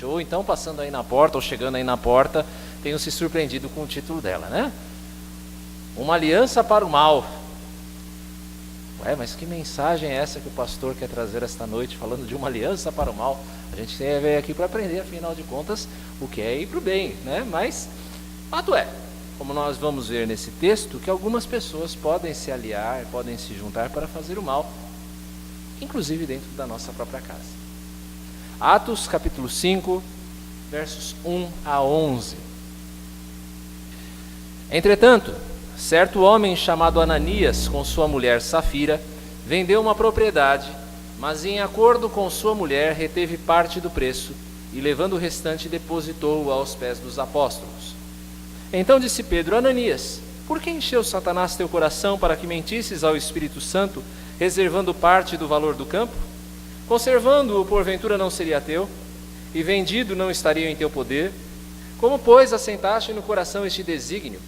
Ou então passando aí na porta, ou chegando aí na porta, tenham se surpreendido com o título dela, né? Uma aliança para o mal. Ué, mas que mensagem é essa que o pastor quer trazer esta noite, falando de uma aliança para o mal? A gente veio aqui para aprender, afinal de contas, o que é ir para o bem, né? Mas, fato é, como nós vamos ver nesse texto, que algumas pessoas podem se aliar, podem se juntar para fazer o mal, inclusive dentro da nossa própria casa. Atos capítulo 5, versos 1 a 11. Entretanto, certo homem chamado Ananias, com sua mulher Safira, vendeu uma propriedade, mas em acordo com sua mulher reteve parte do preço e, levando o restante, depositou-o aos pés dos apóstolos. Então disse Pedro: Ananias, por que encheu Satanás teu coração para que mentisses ao Espírito Santo, reservando parte do valor do campo? Conservando-o, porventura não seria teu, e vendido não estaria em teu poder? Como, pois, assentaste no coração este desígnio?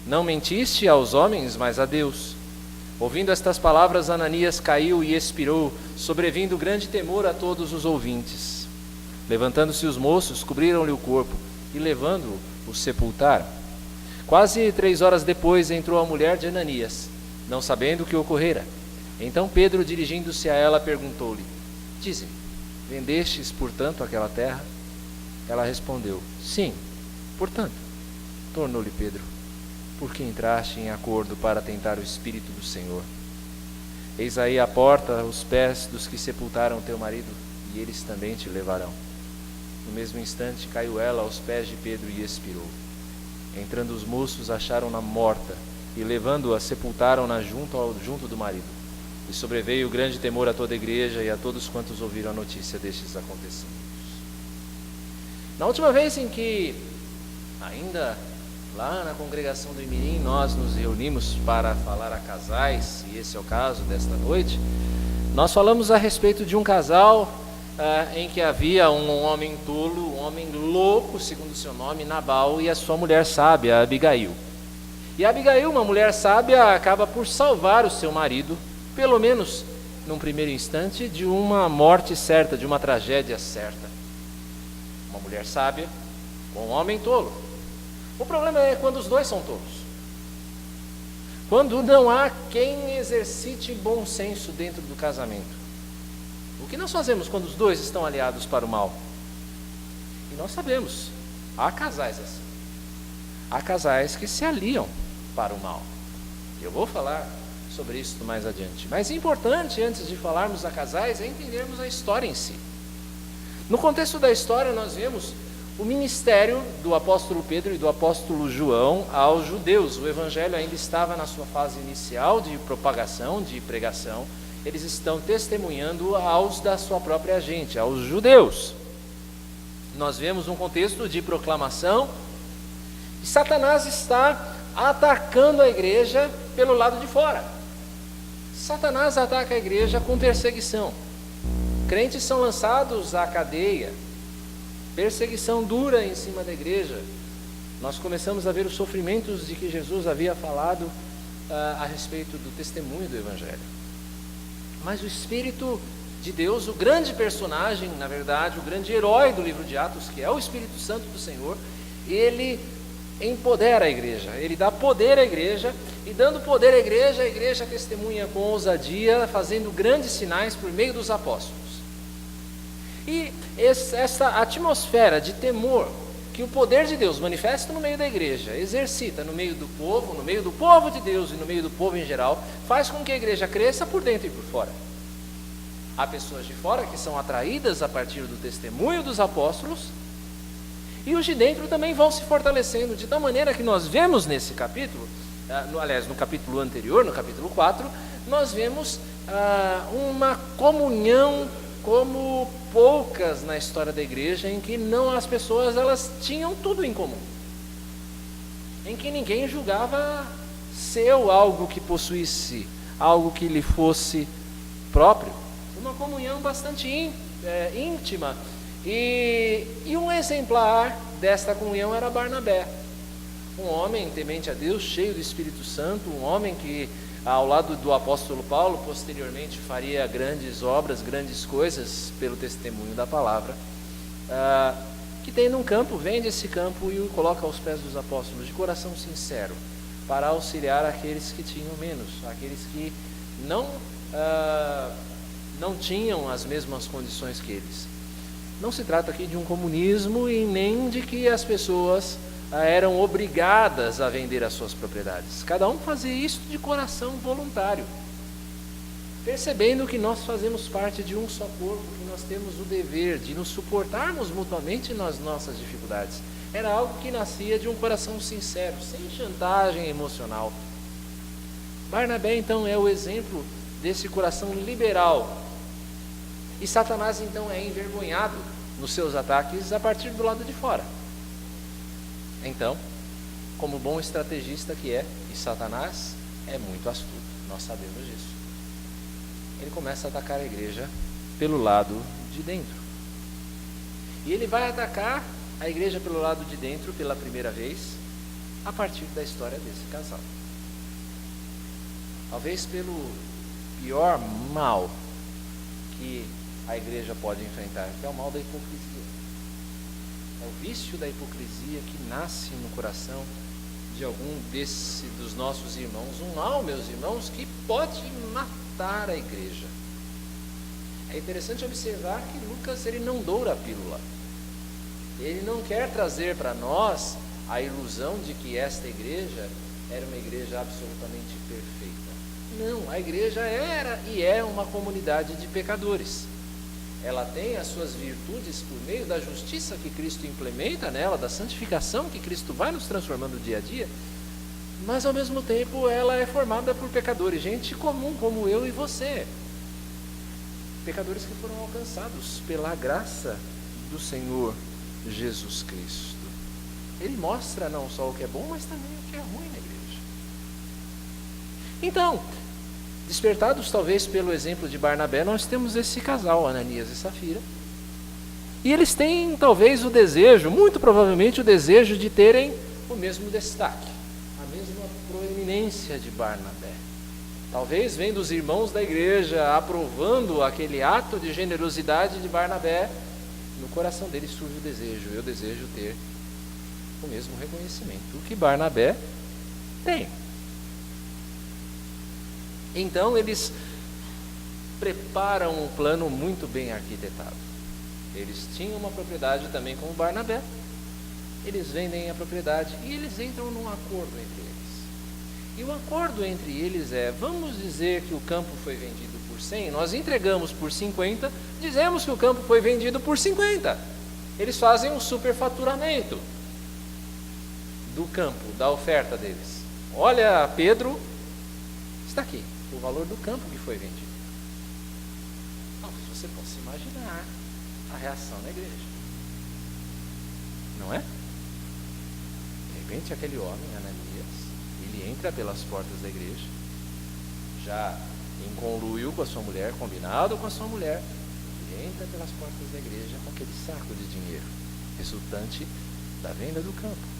Não mentiste aos homens, mas a Deus. Ouvindo estas palavras, Ananias caiu e expirou, sobrevindo grande temor a todos os ouvintes. Levantando-se os moços, cobriram-lhe o corpo, e levando-o, o sepultaram. Quase 3 horas depois entrou a mulher de Ananias, não sabendo o que ocorrera. Então Pedro, dirigindo-se a ela, perguntou-lhe: Dize-me, vendestes, portanto, aquela terra? Ela respondeu: Sim, portanto. Tornou-lhe Pedro: Por que entraste em acordo para tentar o Espírito do Senhor? Eis aí à porta os pés dos que sepultaram teu marido, e eles também te levarão. No mesmo instante caiu ela aos pés de Pedro e expirou. Entrando os moços, acharam-na morta, e levando-a, sepultaram-na junto do marido. E sobreveio grande temor a toda a igreja e a todos quantos ouviram a notícia destes acontecimentos. Na última vez em que, ainda lá na congregação do Imirim, nós nos reunimos para falar a casais, e esse é o caso desta noite, nós falamos a respeito de um casal em que havia um homem tolo, um homem louco, segundo o seu nome, Nabal, e a sua mulher sábia, Abigail. E Abigail, uma mulher sábia, acaba por salvar o seu marido, pelo menos num primeiro instante, de uma morte certa, de uma tragédia certa. Uma mulher sábia com um homem tolo. O problema é quando os dois são tolos. Quando não há quem exercite bom senso dentro do casamento. O que nós fazemos quando os dois estão aliados para o mal? E nós sabemos, há casais assim. Há casais que se aliam para o mal. Eu vou falar sobre isso mais adiante. Mas importante, antes de falarmos a casais, é entendermos a história em si. No contexto da história, nós vemos o ministério do apóstolo Pedro e do apóstolo João aos judeus. O evangelho ainda estava na sua fase inicial de propagação, de pregação. Eles estão testemunhando aos da sua própria gente, aos judeus. Nós vemos um contexto de proclamação. E Satanás está atacando a igreja pelo lado de fora. Satanás ataca a igreja com perseguição. Crentes são lançados à cadeia. Perseguição dura em cima da igreja. Nós começamos a ver os sofrimentos de que Jesus havia falado a respeito do testemunho do evangelho. Mas o Espírito de Deus, o grande personagem, na verdade, o grande herói do livro de Atos, que é o Espírito Santo do Senhor, ele empodera a igreja, ele dá poder à igreja, e dando poder à igreja testemunha com ousadia, fazendo grandes sinais por meio dos apóstolos. E essa atmosfera de temor que o poder de Deus manifesta no meio da igreja, exercita no meio do povo de Deus e no meio do povo em geral, faz com que a igreja cresça por dentro e por fora. Há pessoas de fora que são atraídas a partir do testemunho dos apóstolos, e os de dentro também vão se fortalecendo, de tal maneira que nós vemos nesse capítulo, no capítulo anterior, no capítulo 4, nós vemos uma comunhão como poucas na história da igreja, em que as pessoas elas tinham tudo em comum, em que ninguém julgava seu algo que possuísse, algo que lhe fosse próprio, uma comunhão bastante íntima. E um exemplar desta comunhão era Barnabé. Um homem temente a Deus, cheio do Espírito Santo, um homem que, ao lado do apóstolo Paulo, posteriormente faria grandes obras, grandes coisas pelo testemunho da palavra, que tem num campo, vende esse campo e o coloca aos pés dos apóstolos, de coração sincero, para auxiliar aqueles que tinham menos, aqueles que não tinham as mesmas condições que eles. Não se trata aqui de um comunismo e nem de que as pessoas eram obrigadas a vender as suas propriedades. Cada um fazia isso de coração voluntário, percebendo que nós fazemos parte de um só corpo, que nós temos o dever de nos suportarmos mutuamente nas nossas dificuldades. Era algo que nascia de um coração sincero, sem chantagem emocional. Barnabé, então, é o exemplo desse coração liberal. E Satanás, então, é envergonhado nos seus ataques a partir do lado de fora. Então, como bom estrategista que é, e Satanás é muito astuto, nós sabemos disso, ele começa a atacar a igreja pelo lado de dentro. E ele vai atacar a igreja pelo lado de dentro pela primeira vez, a partir da história desse casal. Talvez pelo pior mal que a igreja pode enfrentar, que é o mal da hipocrisia. É o vício da hipocrisia que nasce no coração de algum dos nossos irmãos, um mal, meus irmãos, que pode matar a igreja. É interessante observar que Lucas, ele não doura a pílula. Ele não quer trazer para nós a ilusão de que esta igreja era uma igreja absolutamente perfeita. Não, a igreja era e é uma comunidade de pecadores. Ela tem as suas virtudes por meio da justiça que Cristo implementa nela, da santificação que Cristo vai nos transformando dia a dia, mas ao mesmo tempo ela é formada por pecadores, gente comum como eu e você, pecadores que foram alcançados pela graça do Senhor Jesus Cristo. Ele mostra não só o que é bom, mas também o que é ruim na igreja. Então, despertados talvez pelo exemplo de Barnabé, nós temos esse casal, Ananias e Safira, e eles têm talvez o desejo, muito provavelmente o desejo de terem o mesmo destaque, a mesma proeminência de Barnabé. Talvez vendo os irmãos da igreja aprovando aquele ato de generosidade de Barnabé, no coração deles surge o desejo, eu desejo ter o mesmo reconhecimento, o que Barnabé tem. Então eles preparam um plano muito bem arquitetado. Eles tinham uma propriedade também com o Barnabé, eles vendem a propriedade e eles entram num acordo entre eles. E o acordo entre eles é, vamos dizer que o campo foi vendido por 100, nós entregamos por 50, dizemos que o campo foi vendido por 50. Eles fazem um superfaturamento do campo, da oferta deles. Olha, Pedro, está aqui o valor do campo que foi vendido. Talvez você possa imaginar a reação da igreja, não é? De repente aquele homem, Ananias, ele entra pelas portas da igreja, já em conluio com a sua mulher, combinado com a sua mulher, ele entra pelas portas da igreja com aquele saco de dinheiro, resultante da venda do campo.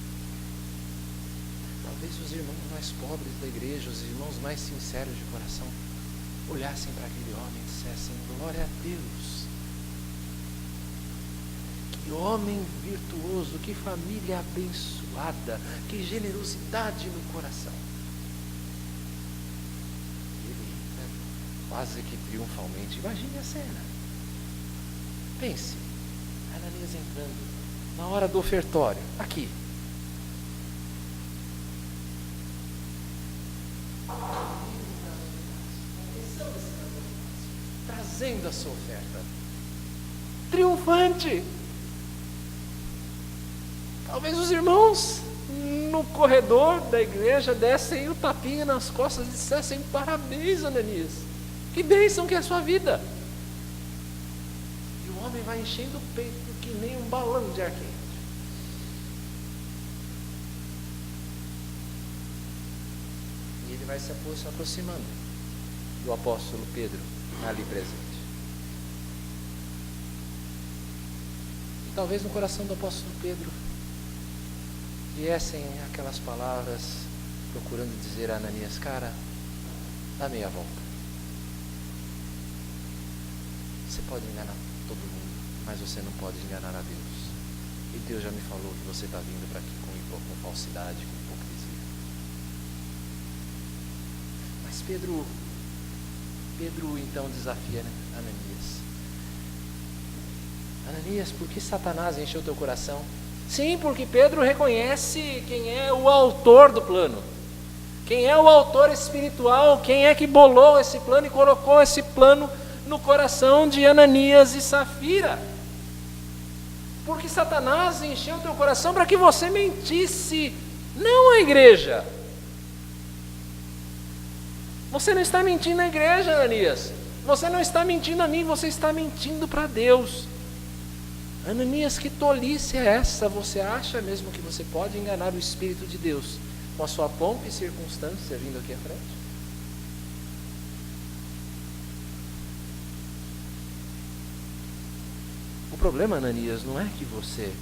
Talvez os irmãos mais pobres da igreja, os irmãos mais sinceros de coração, olhassem para aquele homem e dissessem, glória a Deus, que homem virtuoso, que família abençoada, que generosidade no coração. E ele entra quase que triunfalmente, imagine a cena, pense, Ananias entrando, na hora do ofertório, aqui, trazendo a sua oferta, triunfante. Talvez os irmãos no corredor da igreja dessem o tapinha nas costas e dissessem, parabéns, Ananias, que bênção que é a sua vida. E o homem vai enchendo o peito que nem um balão de ar quente. E ele vai se aproximando do apóstolo Pedro ali presente. E talvez no coração do apóstolo Pedro viessem aquelas palavras procurando dizer a Ananias: cara, dá meia volta. Você pode enganar todo mundo, mas você não pode enganar a Deus. E Deus já me falou que você está vindo para aqui com falsidade, com hipocrisia. Mas Pedro então desafia, né, Ananias. Ananias, por que Satanás encheu teu coração? Sim, porque Pedro reconhece quem é o autor do plano. Quem é o autor espiritual, quem é que bolou esse plano e colocou esse plano no coração de Ananias e Safira. Porque Satanás encheu teu coração para que você mentisse, não à igreja. Você não está mentindo à igreja, Ananias. Você não está mentindo a mim, você está mentindo para Deus. Ananias, que tolice é essa? Você acha mesmo que você pode enganar o Espírito de Deus com a sua pompa e circunstância vindo aqui à frente? O problema, Ananias, não é que você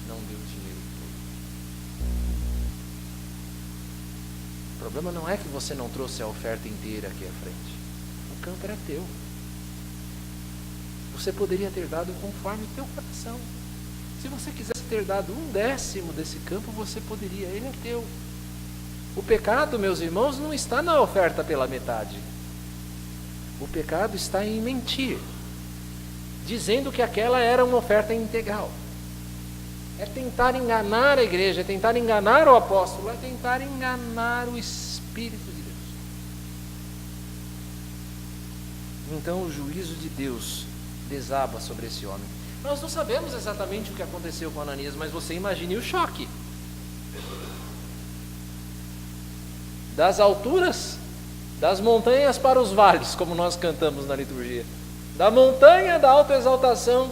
não deu dinheiro todo. O problema não é que você não trouxe a oferta inteira aqui à frente. O campo era teu. Você poderia ter dado conforme o teu coração. Se você quisesse ter dado 1/10 desse campo, você poderia, ele é teu. O pecado, meus irmãos, não está na oferta pela metade. O pecado está em mentir, dizendo que aquela era uma oferta integral. É tentar enganar a igreja, é tentar enganar o apóstolo, é tentar enganar o Espírito de Deus. Então o juízo de Deus desaba sobre esse homem. Nós não sabemos exatamente o que aconteceu com Ananias, mas você imagine o choque. Das alturas, das montanhas para os vales, como nós cantamos na liturgia. Da montanha da autoexaltação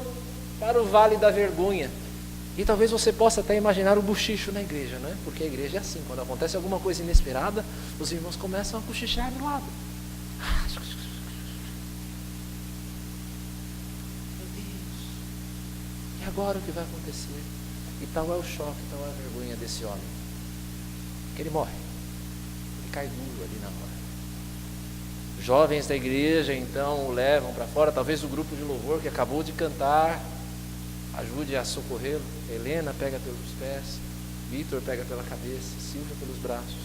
para o vale da vergonha. E talvez você possa até imaginar o bochicho na igreja, não é? Porque a igreja é assim, quando acontece alguma coisa inesperada, os irmãos começam a bochichar do lado. Meu Deus, e agora o que vai acontecer? E tal é o choque, tal é a vergonha desse homem, que ele morre, ele cai duro ali na hora. Jovens da igreja então o levam para fora, talvez o grupo de louvor que acabou de cantar ajude a socorrê-lo. Helena pega pelos pés, Vitor pega pela cabeça, Silvia pelos braços,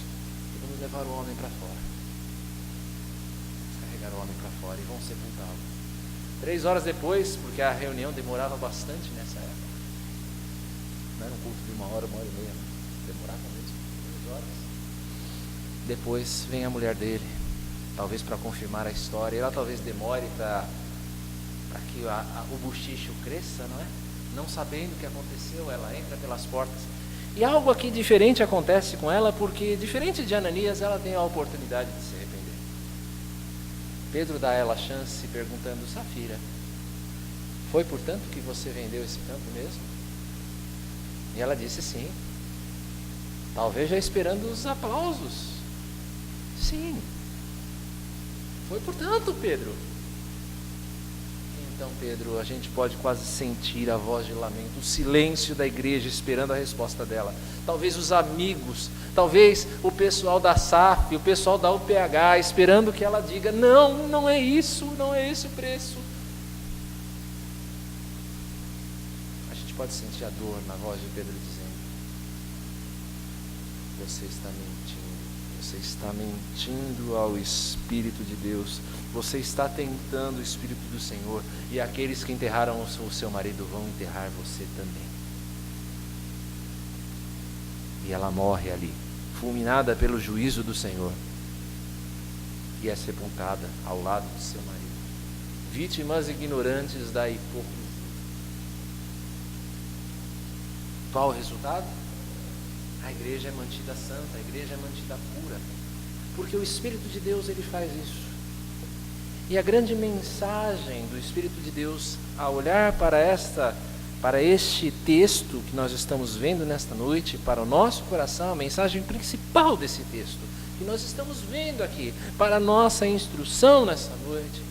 e vamos levar o homem para fora. Vamos carregar o homem para fora e vão sepultá-lo. 3 horas depois, porque a reunião demorava bastante nessa época, não era um culto de 1 hora, 1 hora e meia, demorava mesmo, 3 horas. Depois vem a mulher dele, talvez para confirmar a história, e ela talvez demore para que o bochicho cresça, não é? Não sabendo o que aconteceu, ela entra pelas portas. E algo aqui diferente acontece com ela, porque diferente de Ananias, ela tem a oportunidade de se arrepender. Pedro dá a ela a chance perguntando: Safira, foi portanto que você vendeu esse campo mesmo? E ela disse sim. Talvez já esperando os aplausos. Sim. Foi portanto, Pedro. Então, Pedro, a gente pode quase sentir a voz de lamento, o silêncio da igreja esperando a resposta dela. Talvez os amigos, talvez o pessoal da SAF, o pessoal da UPH, esperando que ela diga: não, não é isso, não é esse o preço. A gente pode sentir a dor na voz de Pedro dizendo: você está mentindo. Você está mentindo ao Espírito de Deus. Você está tentando o Espírito do Senhor. E aqueles que enterraram o seu marido vão enterrar você também. E ela morre ali, fulminada pelo juízo do Senhor. E é sepultada ao lado do seu marido. Vítimas ignorantes da hipocrisia. Qual o resultado? A igreja é mantida santa, a igreja é mantida pura, porque o Espírito de Deus, ele faz isso. E a grande mensagem do Espírito de Deus, ao olhar para este texto que nós estamos vendo nesta noite, para o nosso coração, a mensagem principal desse texto, que nós estamos vendo aqui, para a nossa instrução nessa noite,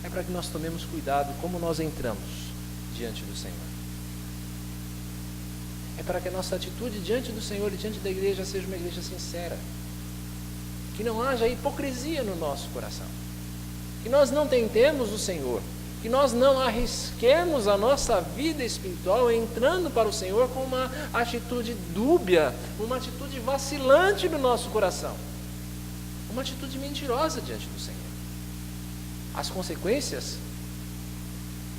é para que nós tomemos cuidado como nós entramos diante do Senhor. é para que a nossa atitude diante do Senhor e diante da igreja seja uma igreja sincera. Que não haja hipocrisia no nosso coração. Que nós não tentemos o Senhor. Que nós não arrisquemos a nossa vida espiritual entrando para o Senhor com uma atitude dúbia, uma atitude vacilante no nosso coração. Uma atitude mentirosa diante do Senhor. As consequências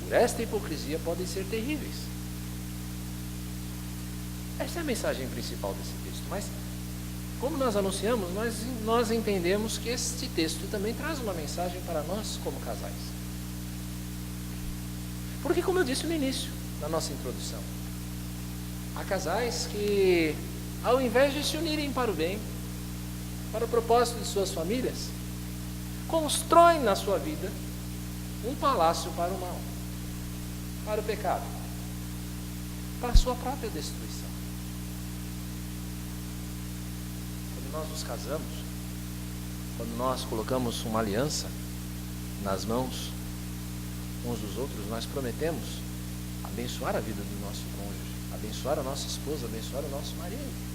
por esta hipocrisia podem ser terríveis. Essa é a mensagem principal desse texto. Mas, como nós anunciamos, nós entendemos que este texto também traz uma mensagem para nós como casais. Porque, como eu disse no início, na nossa introdução, há casais que, ao invés de se unirem para o bem, para o propósito de suas famílias, constroem na sua vida um palácio para o mal, para o pecado, para a sua própria destruição. Quando nós nos casamos, quando nós colocamos uma aliança nas mãos uns dos outros, nós prometemos abençoar a vida do nosso cônjuge, abençoar a nossa esposa, abençoar o nosso marido.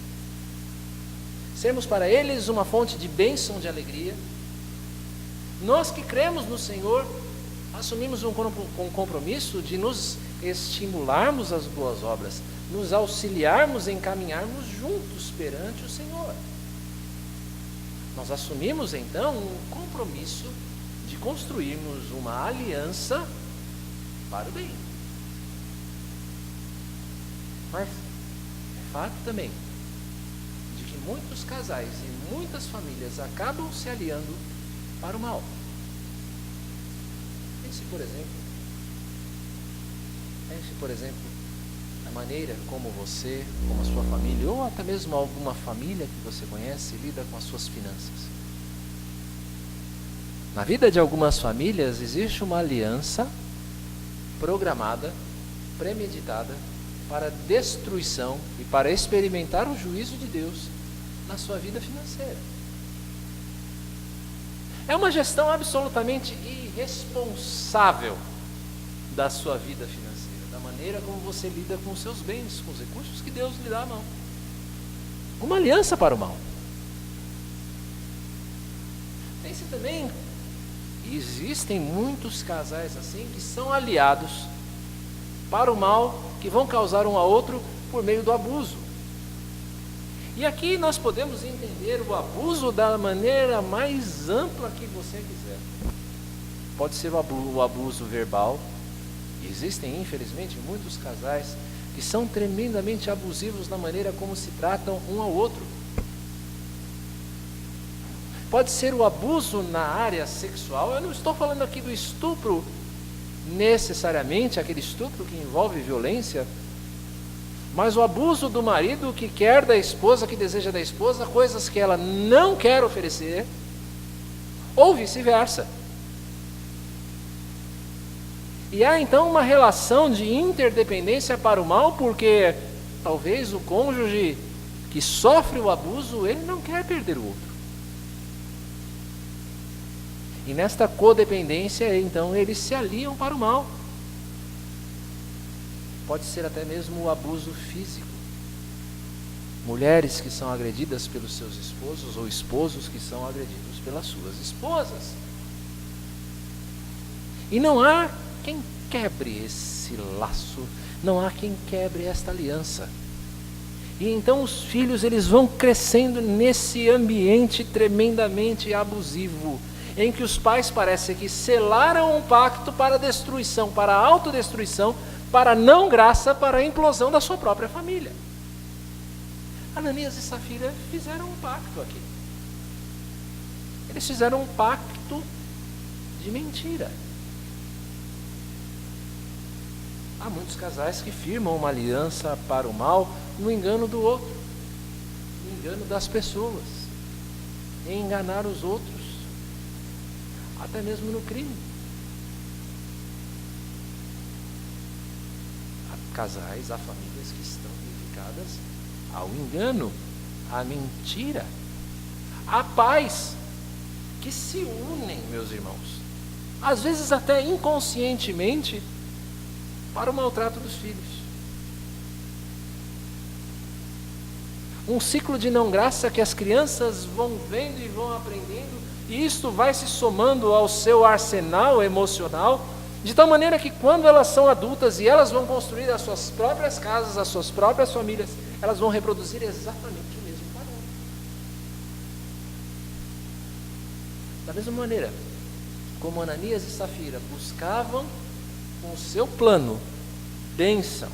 Sermos para eles uma fonte de bênção, de alegria. Nós que cremos no Senhor, assumimos um compromisso de nos estimularmos às boas obras, nos auxiliarmos em caminharmos juntos perante o Senhor. Nós assumimos então um compromisso de construirmos uma aliança para o bem. Mas é fato também de que muitos casais e muitas famílias acabam se aliando para o mal. Pense, por exemplo, na maneira como você, como a sua família, ou até mesmo alguma família que você conhece, lida com as suas finanças. Na vida de algumas famílias existe uma aliança programada, premeditada, para destruição e para experimentar o juízo de Deus na sua vida financeira. É uma gestão absolutamente irresponsável da sua vida financeira, da maneira como você lida com os seus bens, com os recursos que Deus lhe dá à mão. Uma aliança para o mal. Pense também, existem muitos casais assim que são aliados para o mal, que vão causar um ao outro por meio do abuso. E aqui nós podemos entender o abuso da maneira mais ampla que você quiser. Pode ser o abuso verbal. Existem, infelizmente, muitos casais que são tremendamente abusivos na maneira como se tratam um ao outro. Pode ser o abuso na área sexual. Eu não estou falando aqui do estupro necessariamente, aquele estupro que envolve violência, mas o abuso do marido que quer da esposa, que deseja da esposa, coisas que ela não quer oferecer, ou vice-versa. E há então uma relação de interdependência para o mal, porque talvez o cônjuge que sofre o abuso, ele não quer perder o outro. E nesta codependência, então, eles se aliam para o mal. Pode ser até mesmo o abuso físico. Mulheres que são agredidas pelos seus esposos, ou esposos que são agredidos pelas suas esposas. E não há quem quebre esse laço, não há quem quebre esta aliança. E então os filhos, eles vão crescendo nesse ambiente tremendamente abusivo, em que os pais parecem que selaram um pacto para a destruição, para a autodestruição, para a não graça, para a implosão da sua própria família. Ananias e Safira fizeram um pacto aqui. Eles fizeram um pacto de mentira. Há muitos casais que firmam uma aliança para o mal no engano do outro, no engano das pessoas, em enganar os outros, até mesmo no crime. Há casais, há famílias que estão dedicadas ao engano, à mentira. Há pais que se unem, meus irmãos, às vezes até inconscientemente, para o maltrato dos filhos. um ciclo de não graça que as crianças vão vendo e vão aprendendo, e isto vai se somando ao seu arsenal emocional, de tal maneira que quando elas são adultas e elas vão construir as suas próprias casas, as suas próprias famílias, elas vão reproduzir exatamente o mesmo padrão. Da mesma maneira, como Ananias e Safira buscavam com o seu plano, bênção,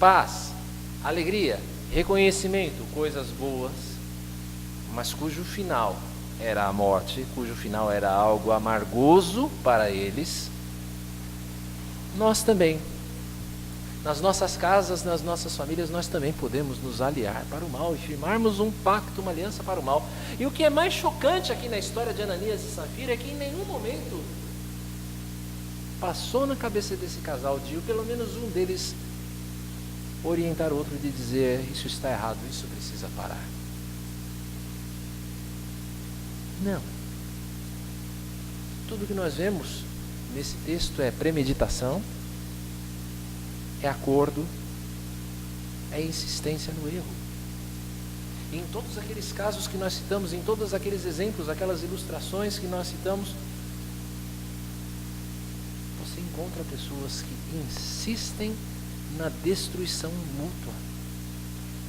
paz, alegria, reconhecimento, coisas boas, mas cujo final era a morte, cujo final era algo amargoso para eles, nós também, nas nossas casas, nas nossas famílias, nós também podemos nos aliar para o mal e firmarmos um pacto, uma aliança para o mal. E o que é mais chocante aqui na história de Ananias e Safira é que em nenhum momento passou na cabeça desse casal de, pelo menos um deles, orientar o outro de dizer: isso está errado, isso precisa parar. Não. Tudo que nós vemos nesse texto é premeditação, é acordo, é insistência no erro. E em todos aqueles casos que nós citamos, em todos aqueles exemplos, aquelas ilustrações que nós citamos, você encontra pessoas que insistem na destruição mútua,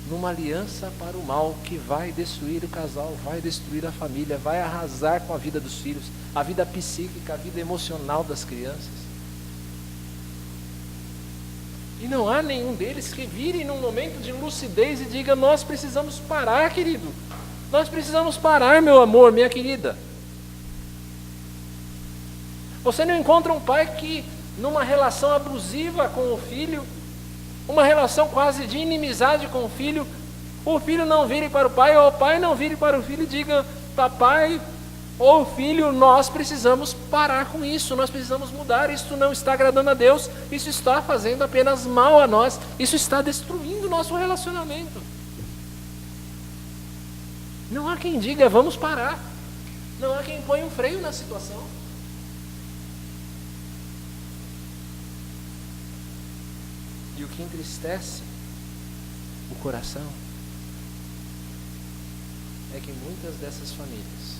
numa aliança para o mal que vai destruir o casal, vai destruir a família, vai arrasar com a vida dos filhos, a vida psíquica, a vida emocional das crianças. E não há nenhum deles que vire num momento de lucidez e diga: nós precisamos parar, querido, nós precisamos parar, meu amor, minha querida. Você não encontra um pai que, numa relação abusiva com o filho, uma relação quase de inimizade com o filho não vire para o pai, ou o pai não vire para o filho e diga: papai ou filho, nós precisamos parar com isso, nós precisamos mudar, isso não está agradando a Deus, isso está fazendo apenas mal a nós, isso está destruindo o nosso relacionamento. Não há quem diga: vamos parar, não há quem ponha um freio na situação. E o que entristece o coração é que muitas dessas famílias,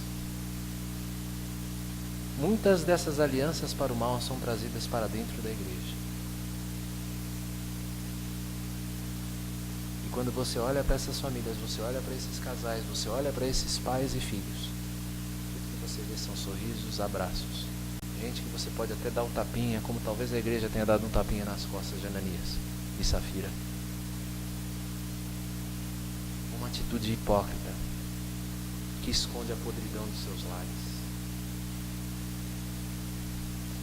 muitas dessas alianças para o mal são trazidas para dentro da igreja. E quando você olha para essas famílias, você olha para esses casais, você olha para esses pais e filhos, o que você vê são sorrisos, abraços. Gente que você pode até dar um tapinha, como talvez a igreja tenha dado um tapinha nas costas de Ananias e Safira. Uma atitude hipócrita que esconde a podridão dos seus lares,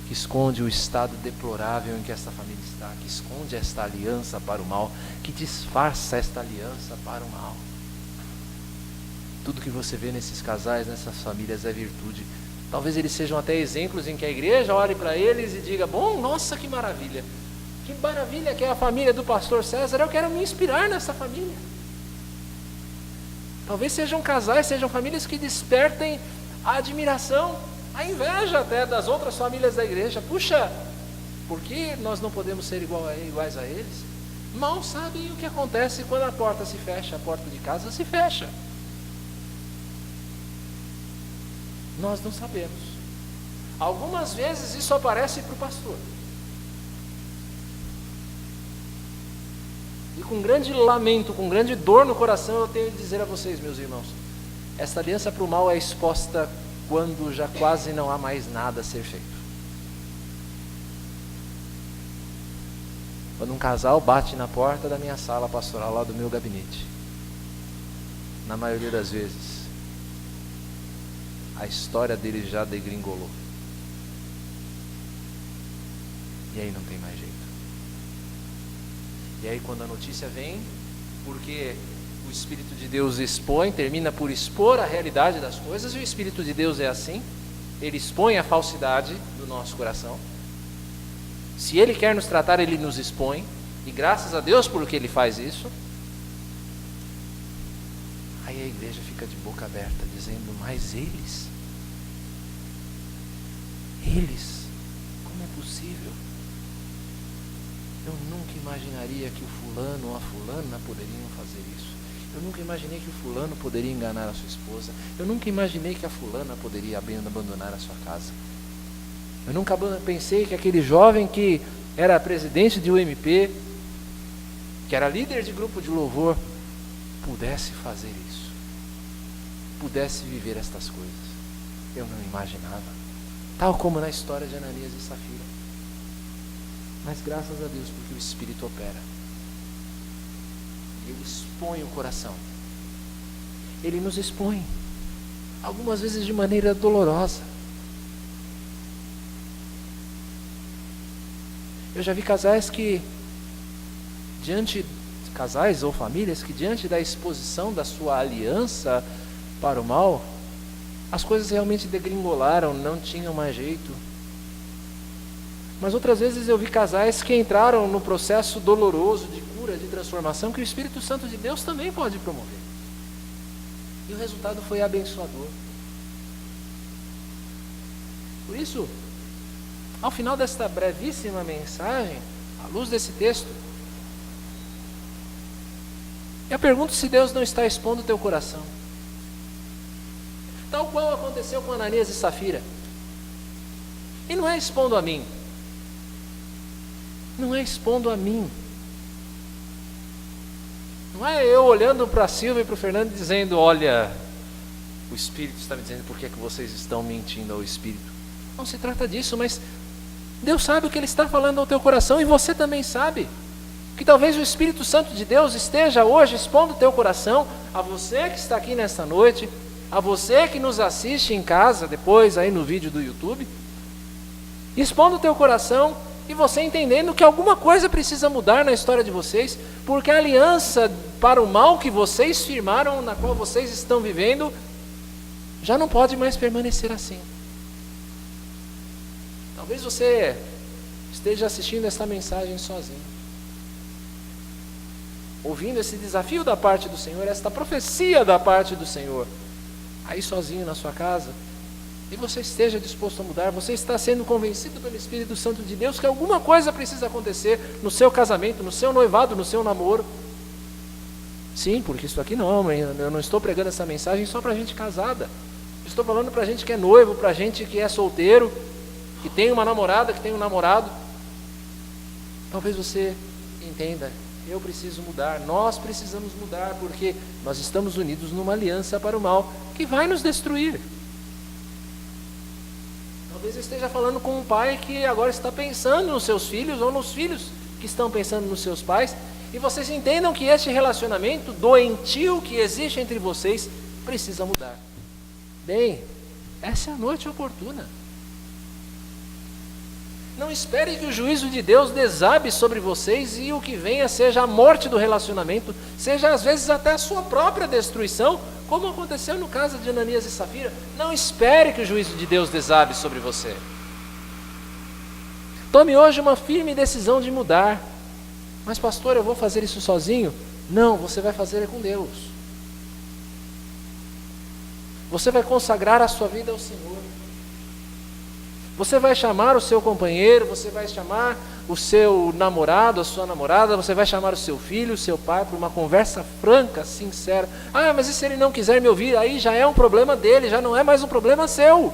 que esconde o estado deplorável em que esta família está, que esconde esta aliança para o mal, que disfarça esta aliança para o mal. Tudo que você vê nesses casais, nessas famílias é virtude. Talvez eles sejam até exemplos em que a igreja olhe para eles e diga: bom, nossa, que maravilha que é a família do pastor César, eu quero me inspirar nessa família. Talvez sejam casais, sejam famílias que despertem a admiração, a inveja até das outras famílias da igreja. Puxa, por que nós não podemos ser iguais a eles? Mal sabem o que acontece quando a porta se fecha, a porta de casa se fecha. Nós não sabemos. Algumas vezes isso aparece para o pastor. E com grande lamento, com grande dor no coração, eu tenho de dizer a vocês, meus irmãos, esta aliança para o mal é exposta quando já quase não há mais nada a ser feito. Quando um casal bate na porta da minha sala pastoral, lá do meu gabinete, na maioria das vezes, a história dele já degringolou. E aí não tem mais jeito. E aí quando a notícia vem, porque o Espírito de Deus expõe, termina por expor a realidade das coisas, e o Espírito de Deus é assim, ele expõe a falsidade do nosso coração. Se ele quer nos tratar, ele nos expõe, e graças a Deus porque ele faz isso. Aí a igreja fica de boca aberta, dizendo: mas eles, como é possível? Eu nunca imaginaria que o fulano ou a fulana poderiam fazer isso. Eu nunca imaginei que o fulano poderia enganar a sua esposa. Eu nunca imaginei que a fulana poderia abandonar a sua casa. Eu nunca pensei que aquele jovem que era presidente de UMP, que era líder de grupo de louvor, pudesse fazer isso, pudesse viver estas coisas. Eu não imaginava, tal como na história de Ananias e Safira. Mas graças a Deus, porque o Espírito opera, Ele expõe o coração, Ele nos expõe, algumas vezes de maneira dolorosa. Eu já vi casais ou famílias que diante da exposição da sua aliança para o mal, as coisas realmente degringolaram, não tinham mais jeito. Mas outras vezes eu vi casais que entraram no processo doloroso de cura, de transformação, que o Espírito Santo de Deus também pode promover. E o resultado foi abençoador. Por isso, ao final desta brevíssima mensagem, à luz desse texto, eu pergunto se Deus não está expondo o teu coração. Tal qual aconteceu com Ananias e Safira. E não é expondo a mim. Não é expondo a mim. Não é eu olhando para a Silvia e para o Fernando dizendo, olha, o Espírito está me dizendo por que vocês estão mentindo ao Espírito. Não se trata disso, mas Deus sabe o que Ele está falando ao teu coração e você também sabe. Que talvez o Espírito Santo de Deus esteja hoje expondo o teu coração, a você que está aqui nesta noite, a você que nos assiste em casa, depois aí no vídeo do YouTube, expondo o teu coração e você entendendo que alguma coisa precisa mudar na história de vocês, porque a aliança para o mal que vocês firmaram, na qual vocês estão vivendo, já não pode mais permanecer assim. Talvez você esteja assistindo esta mensagem sozinho, ouvindo esse desafio da parte do Senhor, esta profecia da parte do Senhor, aí sozinho na sua casa, e você esteja disposto a mudar, você está sendo convencido pelo Espírito Santo de Deus que alguma coisa precisa acontecer no seu casamento, no seu noivado, no seu namoro. Sim, porque isso aqui não, eu não estou pregando essa mensagem só para gente casada, estou falando para gente que é noivo, para gente que é solteiro, que tem uma namorada, que tem um namorado. Talvez você entenda, eu preciso mudar, nós precisamos mudar, porque nós estamos unidos numa aliança para o mal, que vai nos destruir. Talvez eu esteja falando com um pai que agora está pensando nos seus filhos, ou nos filhos que estão pensando nos seus pais, e vocês entendam que este relacionamento doentio que existe entre vocês precisa mudar. Bem, essa é a noite oportuna. Não espere que o juízo de Deus desabe sobre vocês e o que venha seja a morte do relacionamento, seja às vezes até a sua própria destruição, como aconteceu no caso de Ananias e Safira. Não espere que o juízo de Deus desabe sobre você. Tome hoje uma firme decisão de mudar. Mas pastor, eu vou fazer isso sozinho? Não, você vai fazer com Deus. Você vai consagrar a sua vida ao Senhor. Você vai chamar o seu companheiro, você vai chamar o seu namorado, a sua namorada, você vai chamar o seu filho, o seu pai, para uma conversa franca, sincera. Ah, mas e se ele não quiser me ouvir? Aí já é um problema dele, já não é mais um problema seu.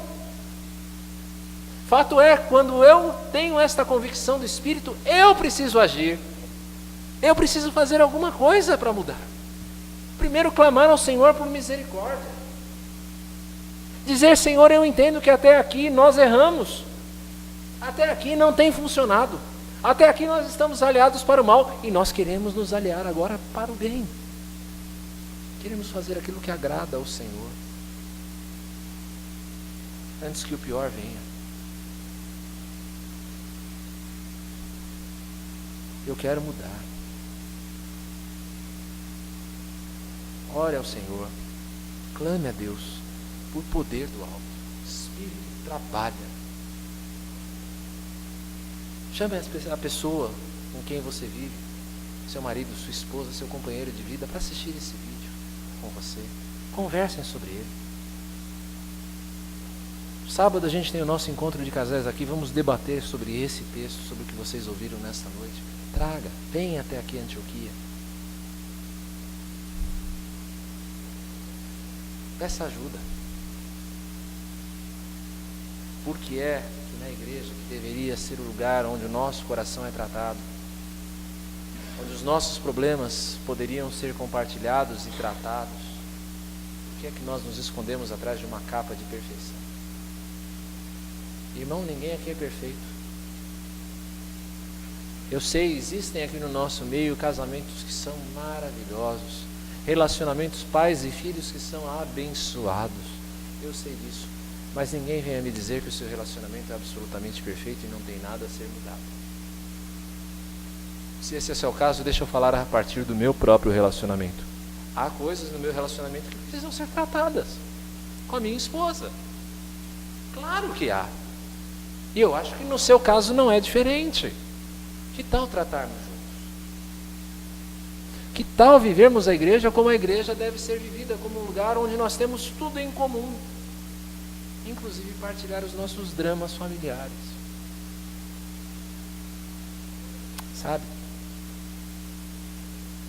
Fato é, quando eu tenho esta convicção do Espírito, eu preciso agir. Eu preciso fazer alguma coisa para mudar. Primeiro, clamar ao Senhor por misericórdia. Dizer, Senhor, eu entendo que até aqui nós erramos, até aqui não tem funcionado, até aqui nós estamos aliados para o mal, e nós queremos nos aliar agora para o bem, queremos fazer aquilo que agrada ao Senhor, antes que o pior venha. Eu quero mudar. Ore ao Senhor, clame a Deus, por poder do alto. O Espírito trabalha. Chame a pessoa com quem você vive, seu marido, sua esposa, seu companheiro de vida, para assistir esse vídeo com você. Conversem sobre ele. Sábado a gente tem o nosso encontro de casais aqui, vamos debater sobre esse texto, sobre o que vocês ouviram nesta noite. Traga, venha até aqui a Antioquia. Peça ajuda. Porque é que na igreja, que deveria ser o lugar onde o nosso coração é tratado, onde os nossos problemas poderiam ser compartilhados e tratados, por que é que nós nos escondemos atrás de uma capa de perfeição? Irmão, ninguém aqui é perfeito. Eu sei, existem aqui no nosso meio casamentos que são maravilhosos, relacionamentos pais e filhos que são abençoados. Eu sei disso. Mas ninguém venha me dizer que o seu relacionamento é absolutamente perfeito e não tem nada a ser mudado. Se esse é o seu caso, deixa eu falar a partir do meu próprio relacionamento. Há coisas no meu relacionamento que precisam ser tratadas. Com a minha esposa. Claro que há. E eu acho que no seu caso não é diferente. Que tal tratarmos juntos? Que tal vivermos a igreja como a igreja deve ser vivida, como um lugar onde nós temos tudo em comum, inclusive partilhar os nossos dramas familiares. Sabe?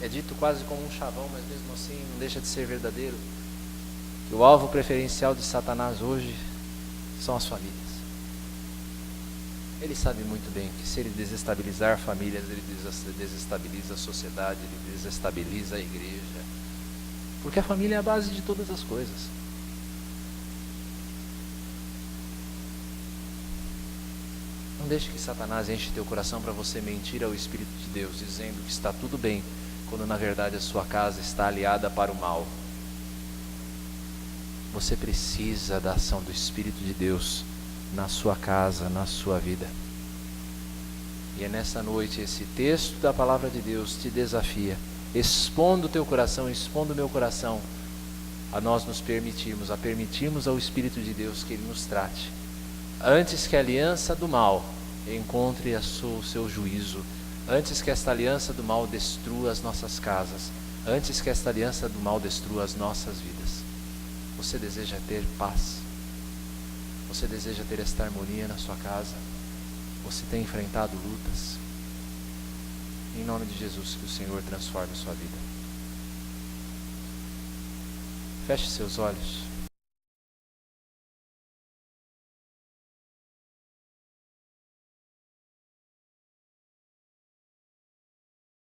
É dito quase como um chavão, mas mesmo assim não deixa de ser verdadeiro, que o alvo preferencial de Satanás hoje são as famílias. Ele sabe muito bem que se ele desestabilizar famílias, ele desestabiliza a sociedade, ele desestabiliza a igreja. Porque a família é a base de todas as coisas. Não deixe que Satanás enche teu coração para você mentir ao Espírito de Deus, dizendo que está tudo bem, quando na verdade a sua casa está aliada para o mal. Você precisa da ação do Espírito de Deus na sua casa, na sua vida. E é nessa noite esse texto da palavra de Deus te desafia, expondo o teu coração, expondo o meu coração, a nós nos permitirmos ao Espírito de Deus que Ele nos trate, antes que a aliança do mal encontre o seu juízo, antes que esta aliança do mal destrua as nossas casas, antes que esta aliança do mal destrua as nossas vidas. Você deseja ter paz? Você deseja ter esta harmonia na sua casa? Você tem enfrentado lutas? Em nome de Jesus, que o Senhor transforme a sua vida. Feche seus olhos.